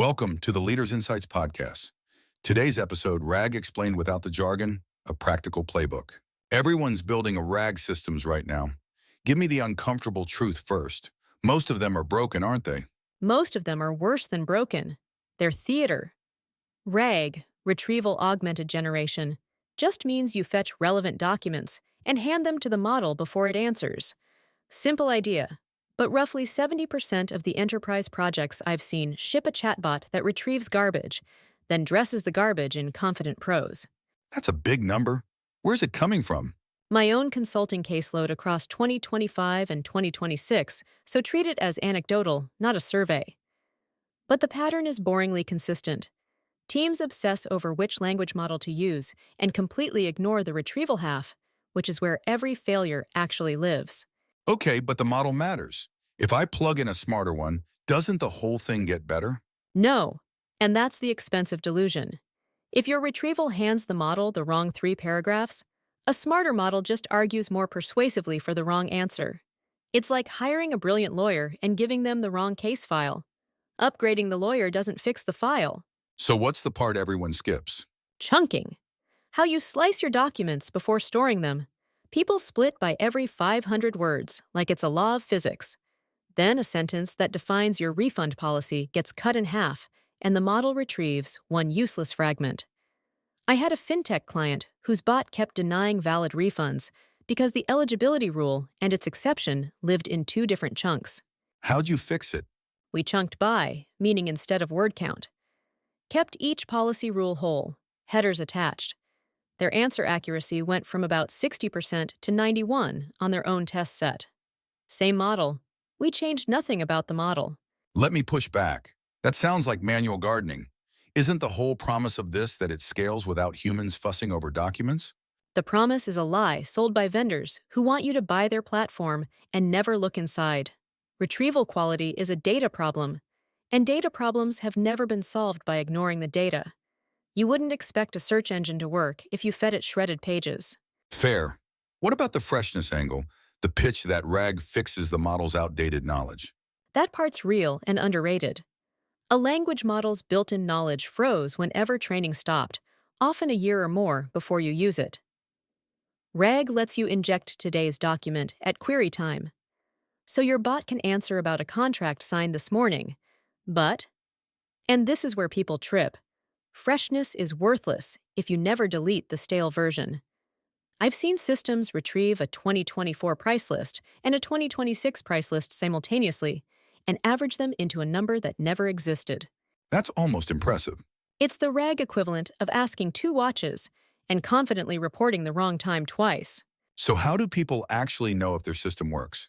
Welcome to the Leaders Insights podcast. Today's episode, RAG Explained Without the Jargon, a Practical Playbook. Everyone's building a RAG systems right now. Give me the uncomfortable truth first. Most of them are broken, aren't they? Most of them are worse than broken. They're theater. RAG, Retrieval Augmented Generation, just means you fetch relevant documents and hand them to the model before it answers. Simple idea, but roughly 70% of the enterprise projects I've seen ship a chatbot that retrieves garbage, then dresses the garbage in confident prose. That's a big number. Where's it coming from? My own consulting caseload across 2025 and 2026, so treat it as anecdotal, not a survey. But the pattern is boringly consistent. Teams obsess over which language model to use and completely ignore the retrieval half, which is where every failure actually lives. Okay, but the model matters. If I plug in a smarter one, doesn't the whole thing get better? No, and that's the expensive delusion. If your retrieval hands the model the wrong 3 paragraphs, a smarter model just argues more persuasively for the wrong answer. It's like hiring a brilliant lawyer and giving them the wrong case file. Upgrading the lawyer doesn't fix the file. So what's the part everyone skips? Chunking. How you slice your documents before storing them. People split by every 500 words, like it's a law of physics. Then a sentence that defines your refund policy gets cut in half, and the model retrieves one useless fragment. I had a fintech client whose bot kept denying valid refunds because the eligibility rule and its exception lived in 2 different chunks. How'd you fix it? We chunked by, meaning instead of word count. Kept each policy rule whole, headers attached. Their answer accuracy went from about 60% to 91% on their own test set. Same model. We changed nothing about the model. Let me push back. That sounds like manual gardening. Isn't the whole promise of this that it scales without humans fussing over documents? The promise is a lie sold by vendors who want you to buy their platform and never look inside. Retrieval quality is a data problem, and data problems have never been solved by ignoring the data. You wouldn't expect a search engine to work if you fed it shredded pages. Fair. What about the freshness angle, the pitch that RAG fixes the model's outdated knowledge? That part's real and underrated. A language model's built-in knowledge froze whenever training stopped, often a year or more before you use it. RAG lets you inject today's document at query time. So your bot can answer about a contract signed this morning. But, and this is where people trip, freshness is worthless if you never delete the stale version. I've seen systems retrieve a 2024 price list and a 2026 price list simultaneously and average them into a number that never existed. That's almost impressive. It's the RAG equivalent of asking 2 watches and confidently reporting the wrong time twice. So how do people actually know if their system works?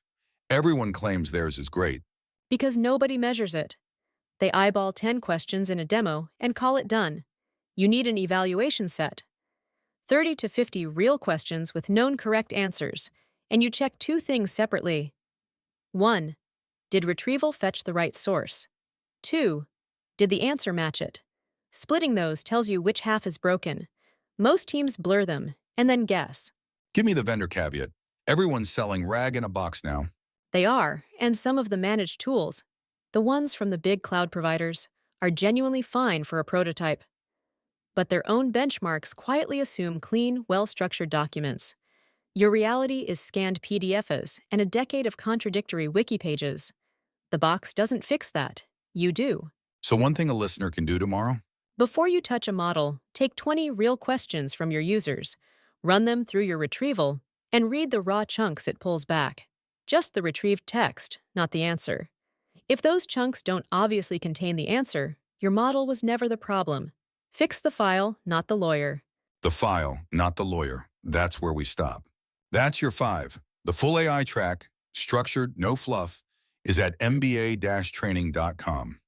Everyone claims theirs is great. Because nobody measures it. They eyeball 10 questions in a demo and call it done. You need an evaluation set. 30 to 50 real questions with known correct answers, and you check 2 things separately. 1. Did retrieval fetch the right source? 2. Did the answer match it? Splitting those tells you which half is broken. Most teams blur them and then guess. Give me the vendor caveat. Everyone's selling RAG in a box now. They are, and some of the managed tools, the ones from the big cloud providers, are genuinely fine for a prototype. But their own benchmarks quietly assume clean, well-structured documents. Your reality is scanned PDFs and a decade of contradictory wiki pages. The box doesn't fix that. You do. So one thing a listener can do tomorrow? Before you touch a model, take 20 real questions from your users, run them through your retrieval, and read the raw chunks it pulls back. Just the retrieved text, not the answer. If those chunks don't obviously contain the answer, your model was never the problem. Fix the file, not the lawyer. The file, not the lawyer. That's where we stop. That's your 5. The full AI track, structured, no fluff, is at mba-training.com.